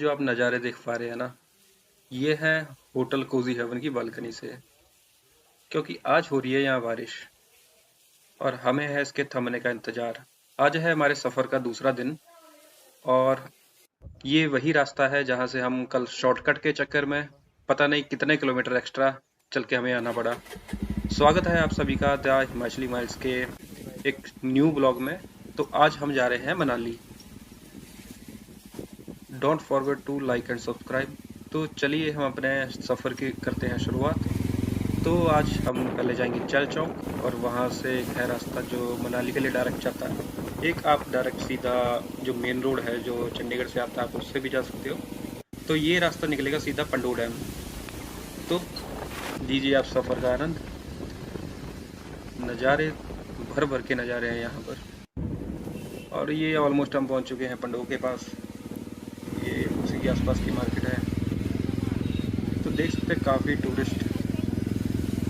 जो आप नज़ारे देख पा रहे हैं ना, ये है होटल कोजी हेवन की बालकनी से। क्योंकि आज हो रही है यहाँ बारिश और हमें है इसके थमने का इंतजार। आज है हमारे सफ़र का दूसरा दिन और ये वही रास्ता है जहाँ से हम कल शॉर्टकट के चक्कर में पता नहीं कितने किलोमीटर एक्स्ट्रा चल के हमें आना पड़ा। स्वागत है आप सभी का द हिमाचली माइल्स के एक न्यू ब्लॉग में। तो आज हम जा रहे हैं Manali. Don't forget to like and subscribe. तो चलिए हम अपने सफ़र की करते हैं शुरुआत। तो आज हम पहले जाएंगे चैल चौक और वहाँ से एक है रास्ता जो मनाली के लिए डायरेक्ट जाता है। एक आप डायरेक्ट सीधा जो मेन रोड है जो चंडीगढ़ से आता है आप उससे भी जा सकते हो। तो ये रास्ता निकलेगा सीधा पंडो डैम। तो लीजिए आप सफ़र का आनंद। नज़ारे भर भर के नज़ारे हैं यहाँ पर। और ये ऑलमोस्ट हम पहुँच चुके हैं पंडो के पास। ये उसी के आसपास की मार्केट है। तो देख सकते हैं काफ़ी टूरिस्ट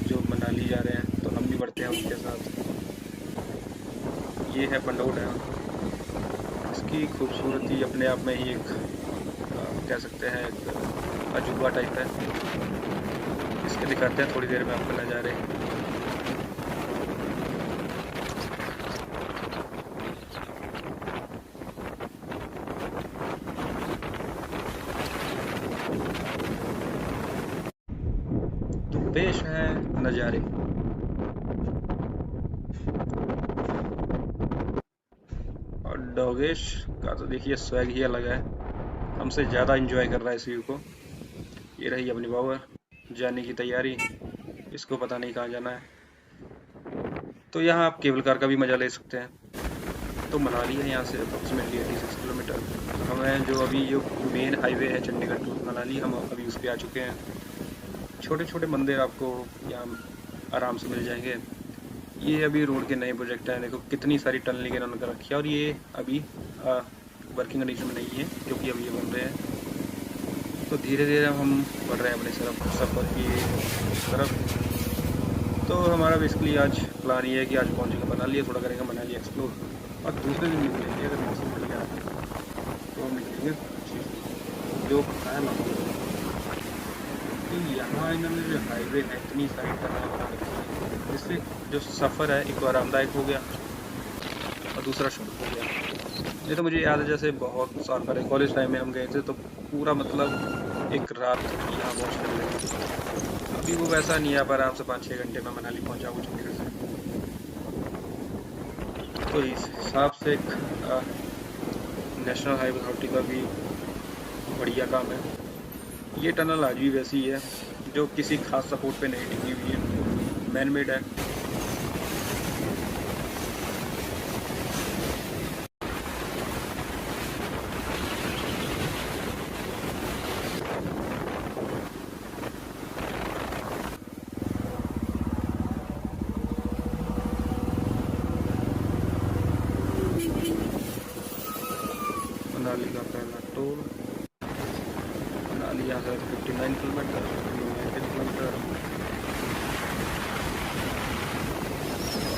जो मनाली जा रहे हैं, तो हम भी बढ़ते हैं उनके साथ। ये है पंडो डैम। इसकी खूबसूरती अपने आप में ही एक कह सकते हैं एक अजूबा टाइप है। इसके दिखाते हैं थोड़ी देर में आपको नज़ारे। तो पेश है नज़ारे। और डोगेश का तो देखिए स्वैग ही अलग है। हमसे ज़्यादा इंजॉय कर रहा है इस व्यू को। ये रही अपनी पावर जाने की तैयारी। इसको पता नहीं कहाँ जाना है। तो यहाँ आप केबल कार का भी मज़ा ले सकते हैं। तो मनाली है यहाँ से अप्रोक्सीमेटली 86 किलोमीटर। हमें जो अभी जो मेन हाईवे है चंडीगढ़ टू मनाली, हम अभी उस पर आ चुके हैं। छोटे छोटे मंदिर आपको यहाँ आराम से मिल जाएंगे। ये अभी रोड के नए प्रोजेक्ट हैं। देखो कितनी सारी टनलिंग इन्होंने कर रखी है और ये अभी वर्किंग कंडीशन में नहीं है क्योंकि अभी ये बन रहे हैं। तो धीरे धीरे हम बढ़ रहे हैं अपने सफ़र की तरफ। तो हमारा बेसिकली आज प्लान ये है कि आज पहुंचेंगे मनाली, थोड़ा करेंगे मनाली एक्सप्लोर और दूसरे दिन निकलेंगे अगर मौसम बढ़िया है तो हम निकलेंगे जो है ना। तो यहाँ इन्होंने जो हाईवे है इतनी सारी टनल बना रखी है जिससे जो सफ़र है एक तो आरामदायक हो गया और दूसरा शुरू हो गया। ये तो मुझे याद है जैसे बहुत साल पहले कॉलेज टाइम में हम गए थे तो पूरा मतलब एक रात यहाँ पहुँचने लगे। अभी वो वैसा नहीं है, आप आराम से 5-6 घंटे में मनाली पहुँच जाओगे चंडीगढ़ से। तो इस हिसाब से एक नेशनल हाईवे अथॉरिटी का भी बढ़िया काम है। ये टनल आज भी वैसी है जो किसी खास सपोर्ट पे नहीं टिकी हुई है, मैन मेड है। मनाली का पहला टोल। मनाली यहाँ से 59 किलोमीटर, 19 किलोमीटर।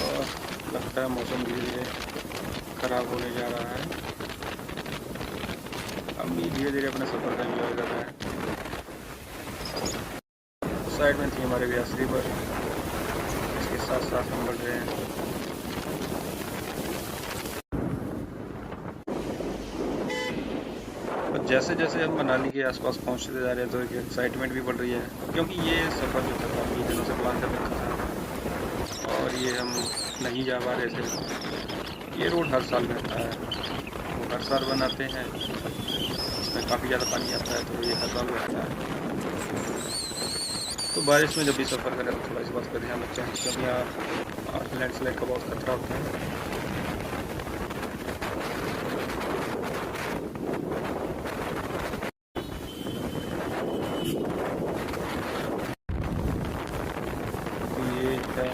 और लगता है मौसम धीरे धीरे खराब होने जा रहा है। हम भी धीरे धीरे अपने सफ़र का एंजॉय कर रहे हैं। साइड में थी हमारे व्यास रिवर, इसके साथ साथ हम बढ़ रहे हैं। जैसे जैसे हम मनाली के आसपास पहुंचते जा रहे हैं तो एक एक्साइटमेंट भी बढ़ रही है क्योंकि ये सफ़र जो था काफ़ी दिनों से प्लान कर रखा था और ये हम नहीं जा पा रहे थे। ये रोड हर साल बनता है, वो हर साल बनाते हैं। इसमें काफ़ी ज़्यादा पानी आता है तो ये हर साल बनता है। तो बारिश में जब भी सफ़र करें तो थोड़ा इस बात का ध्यान रखें क्योंकि यहाँ लैंडस्लाइड का बहुत खतरा होता है।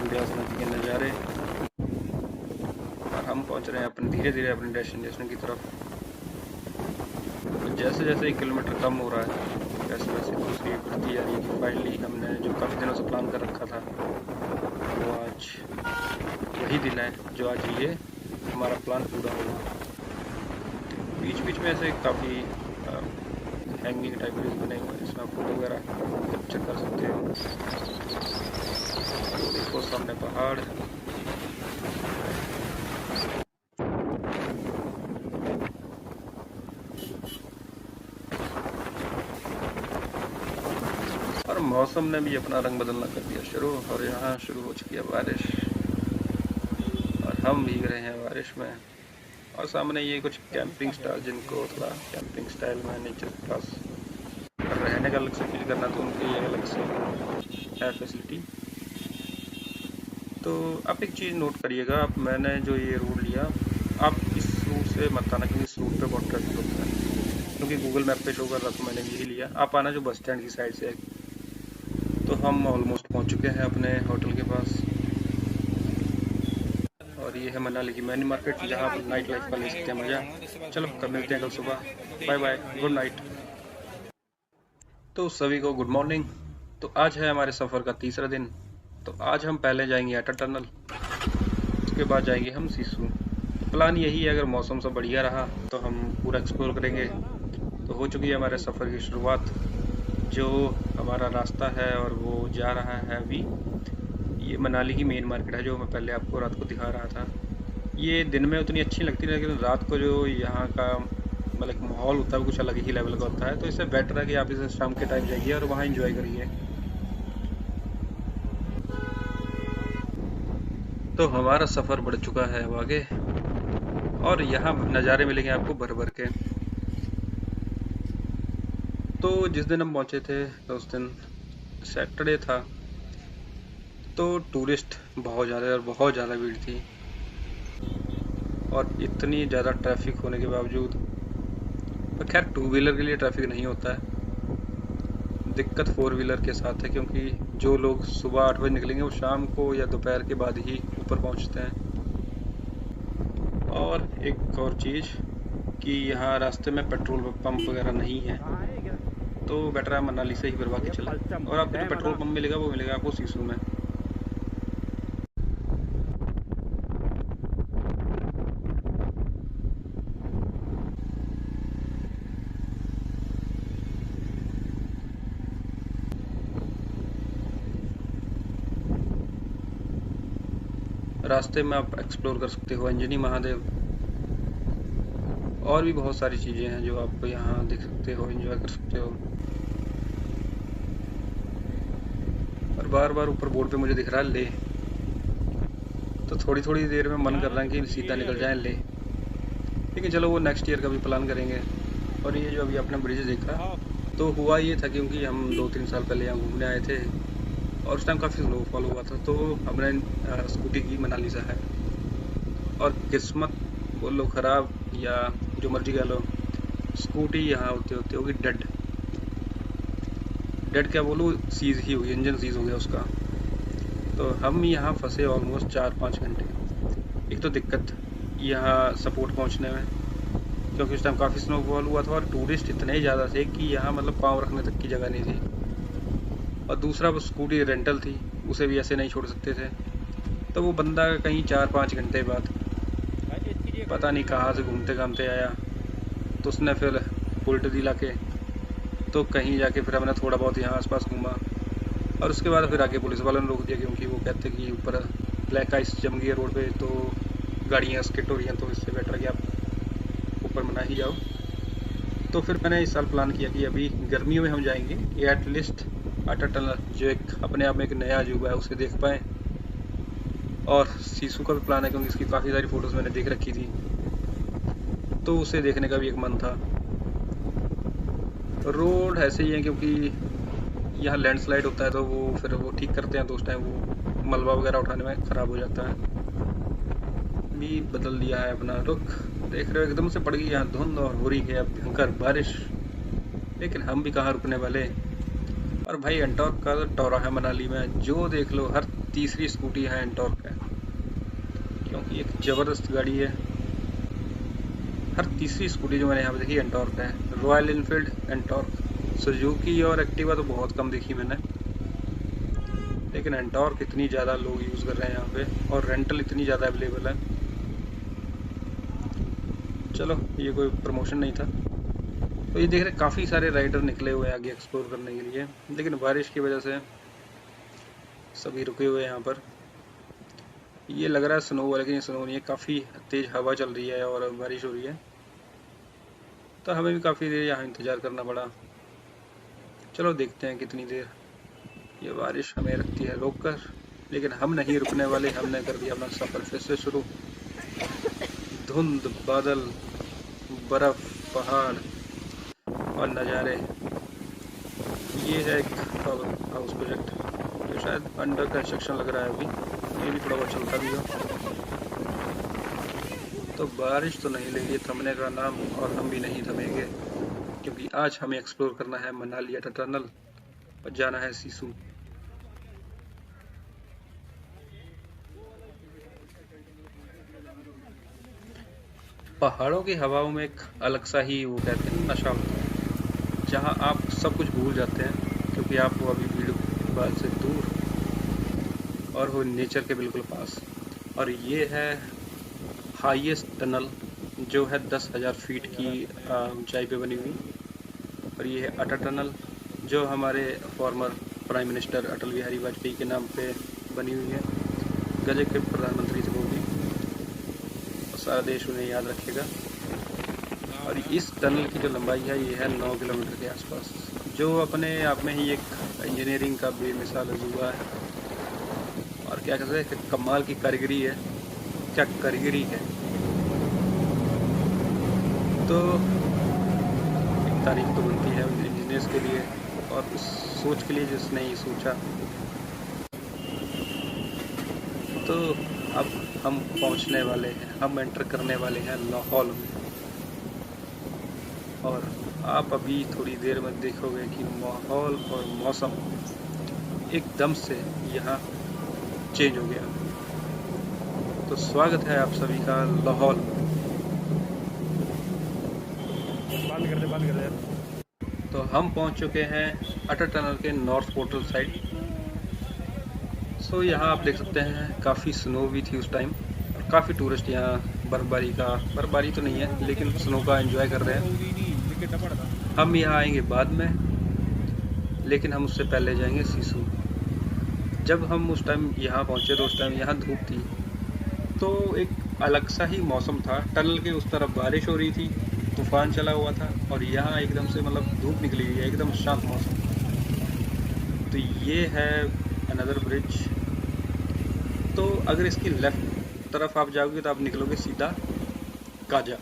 ब्यास नदी के नज़ारे और हम पहुंच रहे हैं धीरे धीरे अपने डेस्टिनेशन की तरफ। तो जैसे जैसे 1 किलोमीटर कम हो रहा है वैसे वैसे दूसरी बढ़ती जा रही है। फाइनली हमने जो काफ़ी दिनों से प्लान कर रखा था वो आज वही दिन है जो आज ये हमारा प्लान पूरा होगा। बीच बीच में ऐसे काफ़ी हैंगिंग टाइप ब्रिज बने हुए हैं, इसमें आप फोटो वगैरह कैप्चर कर सकते हो। तो देखो सामने पहाड़, और मौसम ने भी अपना रंग बदलना कर दिया शुरू, और यहाँ शुरू हो चुकी है बारिश और हम भीग रहे हैं बारिश में। और सामने ये कुछ कैंपिंग स्टाइल, जिनको थोड़ा कैंपिंग स्टाइल में नेचर के पास रहने का अलग से फील करना, तो उनके लिए अलग से है फैसिलिटी। तो आप एक चीज़ नोट करिएगा, आप मैंने जो ये रूट लिया, आप इस रूट से मत आना क्योंकि इस रूट पे बहुत ट्रैफिक होता है, क्योंकि गूगल मैप पे शो कर रहा था, मैंने यही लिया। आप आना जो बस स्टैंड की साइड से। तो हम ऑलमोस्ट पहुंच चुके हैं अपने होटल के पास, और ये है मनाली की मैनी मार्केट, जहाँ आप नाइट लाइफ का ले सकते हैं मज़ा। चलो कब मिलते हैं कल सुबह, बाय बाय, गुड नाइट। तो सभी को गुड मॉर्निंग। तो आज है हमारे सफ़र का तीसरा दिन। तो आज हम पहले जाएंगे अटल टनल, उसके बाद जाएंगे हम सिसु। प्लान यही है, अगर मौसम सब बढ़िया रहा तो हम पूरा एक्सप्लोर करेंगे। तो हो चुकी है हमारे सफ़र की शुरुआत। जो हमारा रास्ता है और वो जा रहा है अभी, ये मनाली की मेन मार्केट है, जो मैं पहले आपको रात को दिखा रहा था। ये दिन में उतनी अच्छी लगती है, लेकिन रात को जो यहाँ का मतलब माहौल होता है वो कुछ अलग ही लेवल का होता है। तो इससे बेटर है कि आप इसे शाम के टाइम जाइए और वहाँ एंजॉय करिए। तो हमारा सफ़र बढ़ चुका है अब आगे, और यहाँ नज़ारे मिलेंगे आपको भर भर के। तो जिस दिन हम पहुँचे थे तो उस दिन सैटरडे था, तो टूरिस्ट बहुत ज़्यादा और बहुत ज़्यादा भीड़ थी, और इतनी ज़्यादा ट्रैफिक होने के बावजूद, पर खैर टू व्हीलर के लिए ट्रैफिक नहीं होता है, दिक्कत फोर व्हीलर के साथ है, क्योंकि जो लोग सुबह 8 बजे निकलेंगे वो शाम को या दोपहर के बाद ही ऊपर पहुंचते हैं। और एक और चीज़ कि यहाँ रास्ते में पेट्रोल पंप वगैरह नहीं है, तो बेटर है मनाली से ही भरवा के चलें। और आपको जो पेट्रोल पंप मिलेगा वो मिलेगा आपको सिसु में। रास्ते में आप एक्सप्लोर कर सकते हो अंजनी महादेव, और भी बहुत सारी चीज़ें हैं जो आप यहाँ देख सकते हो, एंजॉय कर सकते हो। और बार बार ऊपर बोर्ड पे मुझे दिख रहा है ले, तो थोड़ी थोड़ी देर में मन कर रहा है कि सीधा निकल जाए ले, लेकिन चलो वो नेक्स्ट ईयर का भी प्लान करेंगे। और ये जो अभी आपने ब्रिज देखा, तो हुआ ये था क्योंकि हम 2-3 साल पहले यहाँ घूमने आए थे, और उस टाइम काफ़ी स्नोफॉल हुआ था, तो हमने स्कूटी की मनाली से है। और किस्मत बोलो ख़राब या जो मर्जी कह लो, स्कूटी यहाँ होते होते होगी डेड। डेड क्या बोलूँ, सीज ही हुई, इंजन सीज हो गया उसका। तो हम यहाँ फंसे ऑलमोस्ट 4-5 घंटे। एक तो दिक्कत यहाँ सपोर्ट पहुँचने में, क्योंकि उस टाइम काफ़ी स्नोफॉल हुआ था और टूरिस्ट इतने ज़्यादा थे कि यहाँ मतलब पाँव रखने तक की जगह नहीं थी। और दूसरा वो स्कूटी रेंटल थी, उसे भी ऐसे नहीं छोड़ सकते थे। तो वो बंदा कहीं 4-5 घंटे बाद पता नहीं कहाँ से घूमते घामते आया, तो उसने फिर उल्ट दिला के, तो कहीं जाके फिर हमने थोड़ा बहुत यहाँ आसपास घूमा, और उसके बाद फिर आगे पुलिस वालों ने रोक दिया, क्योंकि वो कहते कि ऊपर ब्लैक आइस जम गई है रोड पे, तो गाड़ियाँ स्किट हो रही हैं, तो इससे बेटर कि आप ऊपर मना ही जाओ। तो फिर मैंने इस साल प्लान किया कि अभी गर्मियों में हम जाएंगे कि एटलीस्ट अटल टनल, जो एक अपने आप में एक नया अजूबा है, उसे देख पाएँ। और सिसु का भी प्लान है, क्योंकि इसकी काफ़ी सारी फ़ोटोज़ मैंने देख रखी थी, तो उसे देखने का भी एक मन था। रोड ऐसे ही है, क्योंकि यहाँ लैंडस्लाइड होता है, तो वो फिर वो ठीक करते हैं, तो उस टाइम वो मलबा वगैरह उठाने में ख़राब हो जाता है। भी बदल दिया है अपना रुख, देख रहे हो एकदम से पड़ गई यहाँ धुंध, और हो रही है अब भयंकर बारिश, लेकिन हम भी कहाँ रुकने वाले। और भाई एंटॉर्क का टोरा है मनाली में, जो देख लो हर तीसरी स्कूटी है एंटॉर्क है, क्योंकि एक ज़बरदस्त गाड़ी है। हर तीसरी स्कूटी जो मैंने यहाँ पे देखी एंटॉर्क है। रॉयल इनफील्ड, एंटॉर्क, सुजुकी और एक्टिवा तो बहुत कम देखी मैंने, लेकिन एंटॉर्क इतनी ज़्यादा लोग यूज़ कर रहे हैं यहाँ पे, और रेंटल इतनी ज़्यादा अवेलेबल है। चलो ये कोई प्रमोशन नहीं था, तो ये देख रहे काफ़ी सारे राइडर निकले हुए हैं आगे एक्सप्लोर करने के लिए, लेकिन बारिश की वजह से सभी रुके हुए हैं यहाँ पर। ये लग रहा है स्नो है, लेकिन ये स्नो नहीं है, काफ़ी तेज़ हवा चल रही है और बारिश हो रही है, तो हमें भी काफ़ी देर यहाँ इंतज़ार करना पड़ा। चलो देखते हैं कितनी देर ये बारिश हमें रखती है रोक कर, लेकिन हम नहीं रुकने वाले। हमने कर दिया अपना सफ़र फिर से शुरू। धुंध, बादल, बर्फ़, पहाड़ और नज़ारे। ये है एक हाउस प्रोजेक्ट जो शायद अंडर कंस्ट्रक्शन लग रहा है अभी, ये भी थोड़ा बहुत चलता भी हो। तो बारिश तो नहीं लेगी थमने का नाम, और हम भी नहीं थमेंगे, क्योंकि आज हमें एक्सप्लोर करना है मनाली अटल टनल और जाना है सिसु। पहाड़ों की हवाओं में एक अलग सा ही वो कहते हैं नशा होता है, जहाँ आप सब कुछ भूल जाते हैं, क्योंकि आप वो अभी भीड़ भाड़ से दूर और हो नेचर के बिल्कुल पास। और ये है हाईएस्ट टनल, जो है 10,000 फीट की ऊंचाई पे बनी हुई। और ये है अटल टनल, जो हमारे former prime minister Atal Bihari Vajpayee के नाम पे बनी हुई है। गजब के प्रधानमंत्री थे वो भी, और सारा देश उन्हें याद रखेगा। और इस टनल की जो लंबाई है ये है 9 किलोमीटर के आसपास, जो अपने आप में ही एक इंजीनियरिंग का बेमिसाल अजूबा है। और क्या कहते हैं, कमाल की कारीगरी है, क्या कारीगरी है। तो एक तारीफ तो बनती है उन इंजीनियर्स के लिए और उस सोच के लिए जिसने ये सोचा। तो अब हम पहुंचने वाले हैं, हम एंटर करने वाले हैं लाहौल में। और आप अभी थोड़ी देर में देखोगे कि माहौल और मौसम एकदम से यहाँ चेंज हो गया। तो स्वागत है आप सभी का लाहौल में। बंद कर दे। तो हम पहुंच चुके हैं अटल टनल के नॉर्थ पोर्टल साइड। सो यहाँ आप देख सकते हैं काफ़ी स्नो भी थी उस टाइम, और काफ़ी टूरिस्ट यहाँ बर्फबारी तो नहीं है, लेकिन स्नो का एंजॉय कर रहे हैं। हम यहाँ आएंगे बाद में, लेकिन हम उससे पहले जाएंगे सिसु। जब हम उस टाइम यहाँ पहुँचे तो उस टाइम यहाँ धूप थी, तो एक अलग सा ही मौसम था। टनल के उस तरफ बारिश हो रही थी, तूफान चला हुआ था, और यहाँ एकदम से मतलब धूप निकली हुई है, एकदम शांत मौसम। तो ये है अनदर ब्रिज। तो अगर इसकी लेफ्ट तरफ आप जाओगे तो आप निकलोगे सीधा काजा,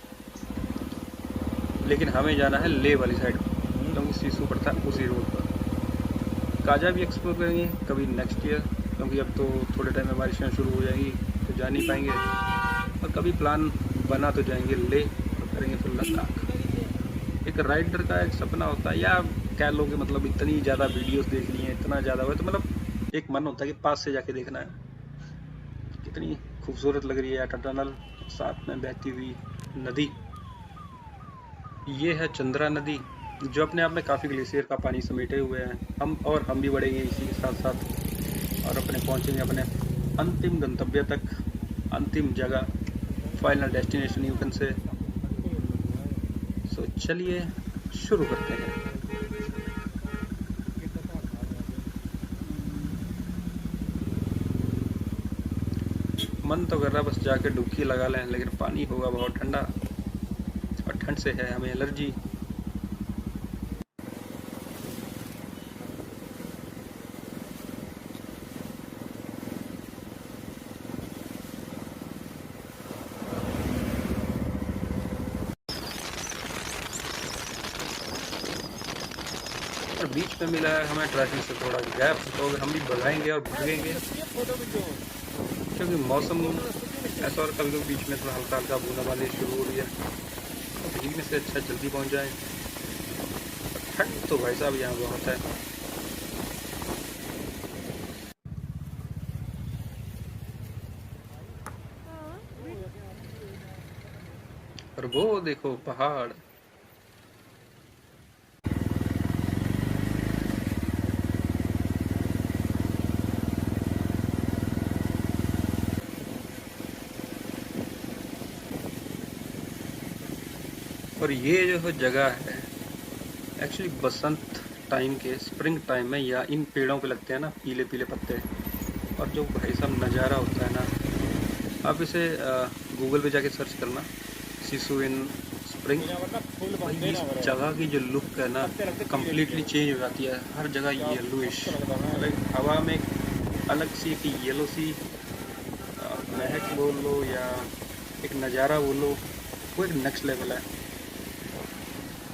लेकिन हमें जाना है ले वाली साइड, क्योंकि सिसु पड़ता है उसी रोड पर। काजा भी एक्सप्लोर करेंगे कभी नेक्स्ट ईयर, क्योंकि अब तो थोड़े टाइम में बारिशें शुरू हो जाएंगी तो जा नहीं पाएंगे। और कभी प्लान बना तो जाएंगे ले, और करेंगे फिर लद्दाख। एक राइडर का एक सपना होता है, या कह लो कि मतलब इतनी ज़्यादा वीडियोस देख ली हैं, इतना ज़्यादा हुआ, तो मतलब एक मन होता है कि पास से जाके देखना है। कितनी खूबसूरत लग रही है अटल टनल, साथ में बहती हुई नदी। ये है चंद्रा नदी, जो अपने आप में काफ़ी ग्लेशियर का पानी समेटे हुए हैं। हम भी बढ़ेंगे इसी के साथ साथ, और अपने पहुंचेंगे अपने अंतिम गंतव्य तक, अंतिम जगह, final destination you can say. सो चलिए शुरू करते हैं। मन तो कर रहा बस जाके डुबकी लगा लें, लेकिन पानी होगा बहुत ठंडा, और ठंड से है हमें एलर्जी। और बीच में मिला है हमें ट्रैफिक से थोड़ा गैप, तो हम भी बढ़ाएंगे और भागेंगे, क्योंकि मौसम ऐसा, और कभी कभी बीच में थोड़ा हल्का हल्का बूंदाबांदी शुरू हो रही है, तो भीगने से अच्छा जल्दी पहुंच जाए। ठंड तो भाई साहब यहाँ बहुत है। और वो देखो पहाड़। और ये जो जगह है एक्चुअली बसंत टाइम के स्प्रिंग टाइम में या इन पेड़ों पे लगते हैं ना पीले पीले पत्ते, और जो भाई साहब नज़ारा होता है ना, आप इसे गूगल पे जाके सर्च करना, सिसु इन स्प्रिंग। भाई इस जगह की जो लुक है ना कम्प्लीटली चेंज हो जाती है, हर जगह येलोइश, लाइक हवा में एक अलग सी एक येलो सी महक बोल लो या एक नज़ारा बोलो, वो एक नेक्स्ट लेवल है।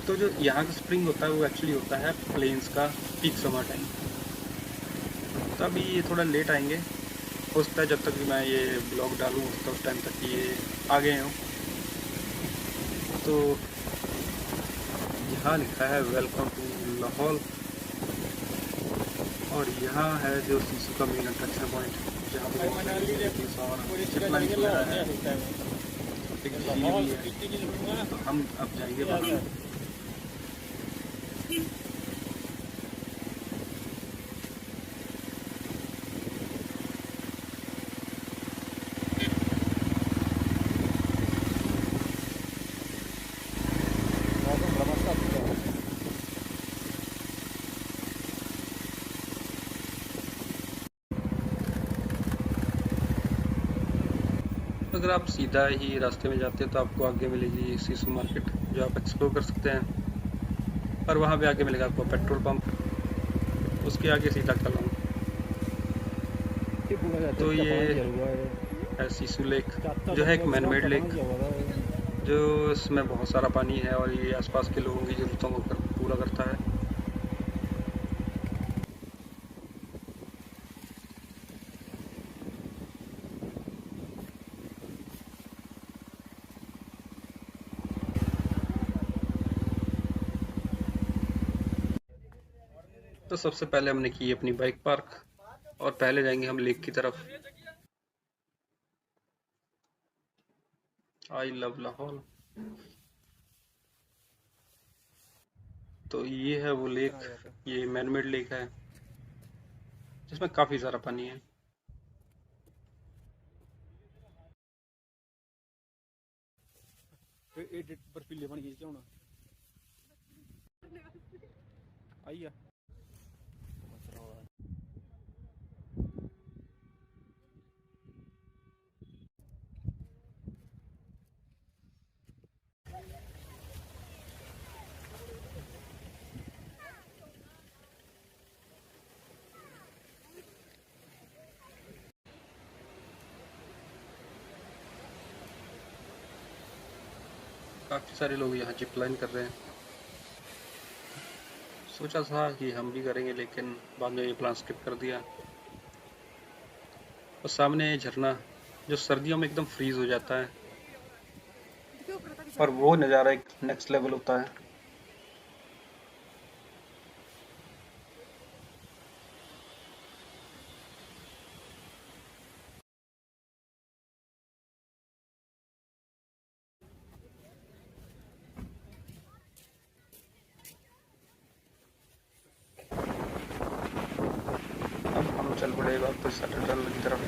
तो जो यहाँ का स्प्रिंग होता है वो एक्चुअली होता है प्लेन्स का पीक समर टाइम। तो अभी ये थोड़ा लेट आएंगे, हो सकता है जब तक मैं ये ब्लॉग डालूँ तो उस टाइम तक ये आ गए हों। तो यहाँ लिखा है वेलकम टू लाहौल, और यहाँ है जो सिसु का मेन अट्रैक्शन पॉइंट, जहाँ पर बहुत सारी एक्टिविटीज और जितना ही खुला है, एक झील भी है। तो हम अब जाएंगे वहाँ। अगर आप सीधा ही रास्ते में जाते हैं तो आपको आगे मिलेगी सिसु मार्केट, जो आप एक्सप्लोर कर सकते हैं, और वहाँ पे आगे मिलेगा आपको पेट्रोल पंप, उसके आगे सीधा कलम। तो ये है सिसु लेक, जो है एक मैनमेड लेक, जो इसमें बहुत सारा पानी है और ये आसपास के लोगों की ज़रूरतों को पूरा करता है। तो सबसे पहले हमने की अपनी बाइक पार्क, और पहले जाएंगे हम लेक की तरफ। I love Lahaul. तो ये है वो लेक, ये मैनमेड लेक है जिसमें काफ़ी सारा पानी है। बर्फीले बन गई क्या होना आई है। काफ़ी सारे लोग यहाँ जिप लाइन कर रहे हैं। सोचा था कि हम भी करेंगे, लेकिन बाद में ये प्लान स्किप कर दिया। और सामने ये झरना जो सर्दियों में एकदम फ्रीज हो जाता है, और वो नज़ारा एक नेक्स्ट लेवल होता है। अब हम चल पड़े वापस अटल की तरफ।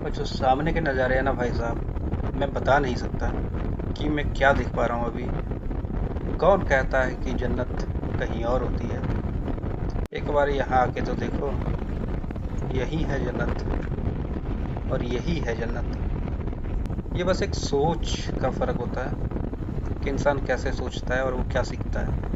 और जो सामने के नज़ारे हैं ना भाई साहब, मैं बता नहीं सकता कि मैं क्या देख पा रहा हूँ अभी। कौन कहता है कि जन्नत कहीं और होती है? एक बार यहाँ आके तो देखो, यही है जन्नत, और यही है जन्नत। ये बस एक सोच का फ़र्क होता है कि इंसान कैसे सोचता है और वो क्या सीखता है।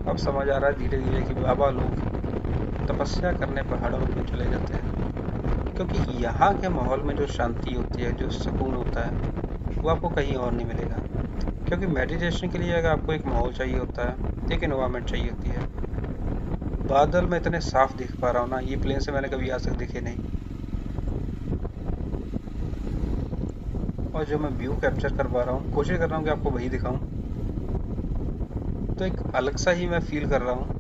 अब समझ आ रहा है धीरे धीरे कि बाबा लोग तपस्या करने पहाड़ों में क्यों चले जाते हैं, क्योंकि यहाँ के माहौल में जो शांति होती है, जो सुकून होता है, वो आपको कहीं और नहीं मिलेगा। क्योंकि मेडिटेशन के लिए अगर आपको एक माहौल चाहिए होता है, एक एनवायरनमेंट चाहिए होती है। बादल मैं इतने साफ दिख पा रहा हूँ ना, ये प्लेन से मैंने कभी आज तक देखे नहीं। और जो मैं व्यू कैप्चर कर पा रहा हूँ, कोशिश कर रहा हूँ कि आपको वही दिखाऊं, तो एक अलग सा ही मैं फील कर रहा हूँ।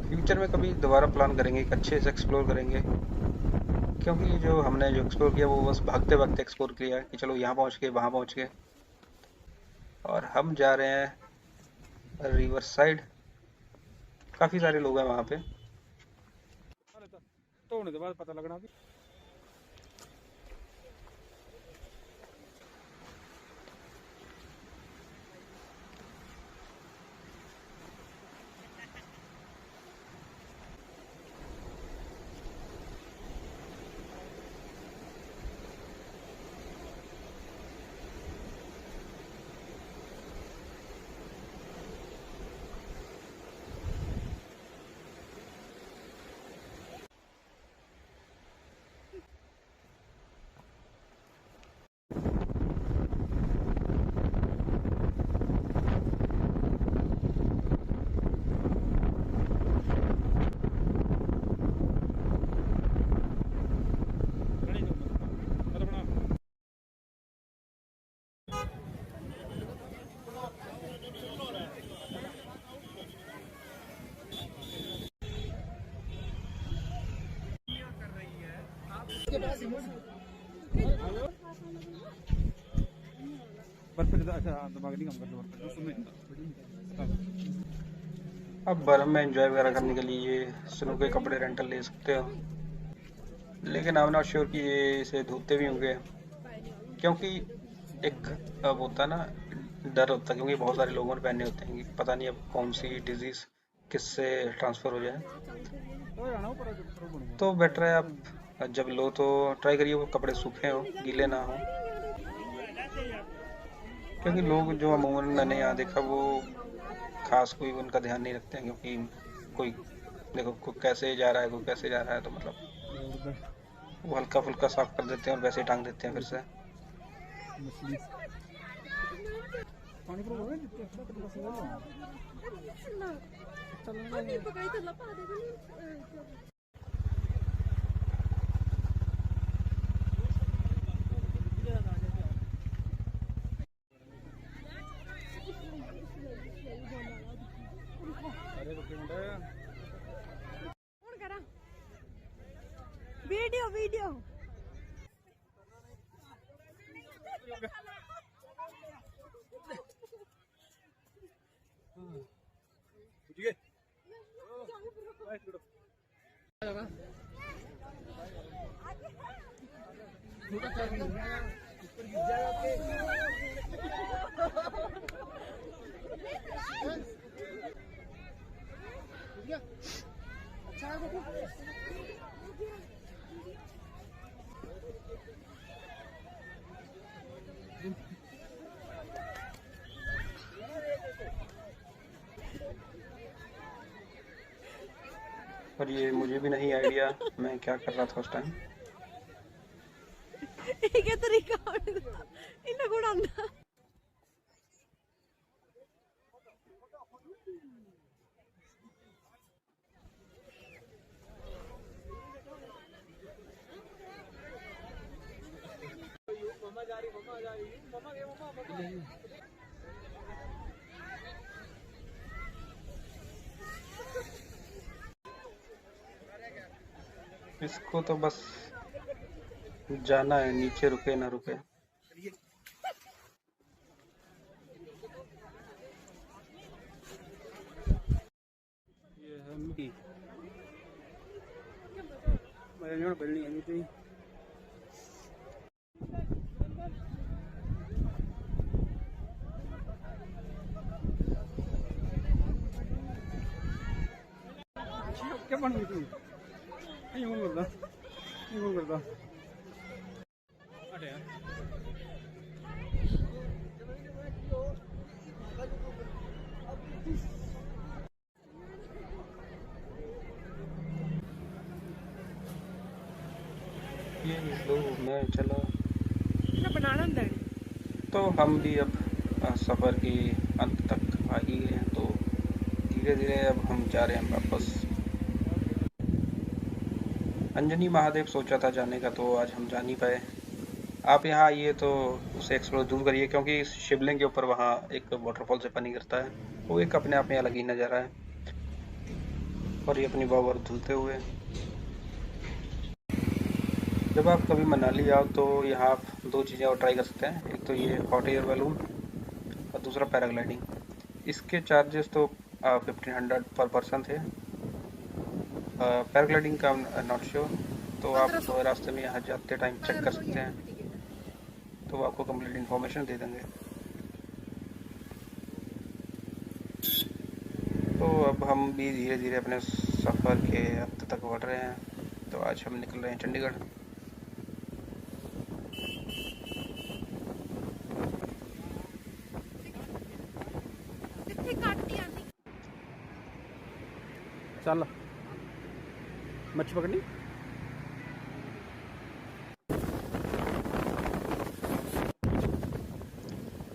फ्यूचर में कभी दोबारा प्लान करेंगे, एक अच्छे से एक्सप्लोर करेंगे क्योंकि जो हमने जो एक्सप्लोर किया वो बस भागते भागते एक्सप्लोर किया कि चलो यहाँ पहुँच गए वहाँ पहुँच गए। और हम जा रहे हैं रिवर साइड। काफ़ी सारे लोग हैं वहाँ पे। अरे तो होने के बाद पता लगना भी। बर्फ अच्छा दिमाग नहीं काम करता बर्फ सुनने। अब बर्फ में एंजॉय वगैरह करने के लिए स्नो के कपड़े रेंटल ले सकते हो, लेकिन आई एम नॉट श्योर कि ये इसे धोते भी होंगे, क्योंकि एक अब होता है ना, डर होता है क्योंकि बहुत सारे लोगों ने पहने होते हैं कि पता नहीं अब कौन सी डिजीज किससे ट्रांसफर हो जाए। तो बेटर है आप जब लो तो ट्राई करिए वो कपड़े सूखे हो, गीले ना हो, क्योंकि लोग जो अमूमन मैंने यहाँ देखा वो खास कोई उनका ध्यान नहीं रखते हैं, क्योंकि कोई देखो कोई कैसे जा रहा है कोई कैसे जा रहा है, तो मतलब वो हल्का फुल्का साफ कर देते हैं और वैसे ही टांग देते हैं फिर से। वीडियो वीडियो और ये मुझे भी नहीं आइडिया मैं क्या कर रहा था उस टाइम। ಹೀಗೆ ತರೀಕಾ ಇನ್ನ ಕೂಡ ಅಂದ इसको तो बस जाना है, नीचे रुके ना रुके। ये है मिट्टी मैं जोड़ बिल्डिंग है मिट्टी क्या बन गई तू नहीं कौन करता अरे यार ये लो मैं चला। बनाना तो हम भी अब सफ़र के अंत तक आ ही गए हैं, तो धीरे धीरे अब हम जा रहे हैं वापस। अंजनी महादेव सोचा था जाने का, तो आज हम जा नहीं पाए। आप यहाँ आइए तो उसे एक्सप्लोर जरूर करिए, क्योंकि इस शिवलिंग के ऊपर वहाँ एक वाटरफॉल से पानी गिरता है, वो एक अपने आप में अलग ही नज़ारा है। और ये अपनी बाबर धुलते हुए जब आप कभी मनाली आओ तो यहाँ आप दो चीज़ें और ट्राई कर सकते हैं। एक तो ये हॉट एयर बैलून और दूसरा पैराग्लाइडिंग। इसके चार्जेस तो 1500 पर पर्सन थे। पैराग्लाइडिंग का नॉट श्योर, तो आप रास्ते में यहाँ जाते टाइम चेक कर सकते हैं, तो वो आपको कंप्लीट इन्फॉर्मेशन दे देंगे। तो अब हम भी धीरे धीरे अपने सफ़र के अंत तक बढ़ रहे हैं। तो आज हम निकल रहे हैं चंडीगढ़। चल मच्छी पकड़नी।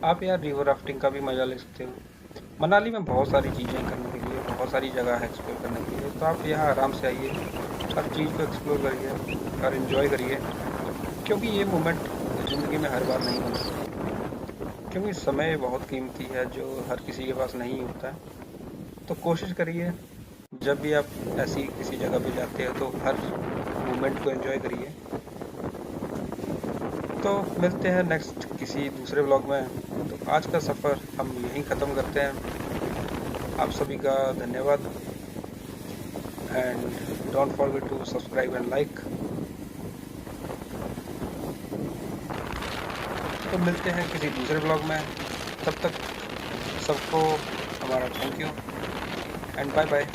आप यार रिवर राफ्टिंग का भी मज़ा ले सकते हो। मनाली में बहुत सारी चीज़ें करने के लिए, बहुत सारी जगह है एक्सप्लोर करने के लिए। तो आप यहाँ आराम से आइए, हर चीज़ को एक्सप्लोर करिए और इन्जॉय करिए, क्योंकि ये मोमेंट ज़िंदगी में हर बार नहीं मिलता। क्योंकि समय बहुत कीमती है जो हर किसी के पास नहीं होता है। तो कोशिश करिए जब भी आप ऐसी किसी जगह पे जाते हो तो हर मोमेंट को एंजॉय करिए। तो मिलते हैं नेक्स्ट किसी दूसरे व्लॉग में। तो आज का सफ़र हम यहीं ख़त्म करते हैं। आप सभी का धन्यवाद and don't forget to subscribe and like. तो मिलते हैं किसी दूसरे व्लॉग में। तब तक सबको हमारा thank you and bye bye.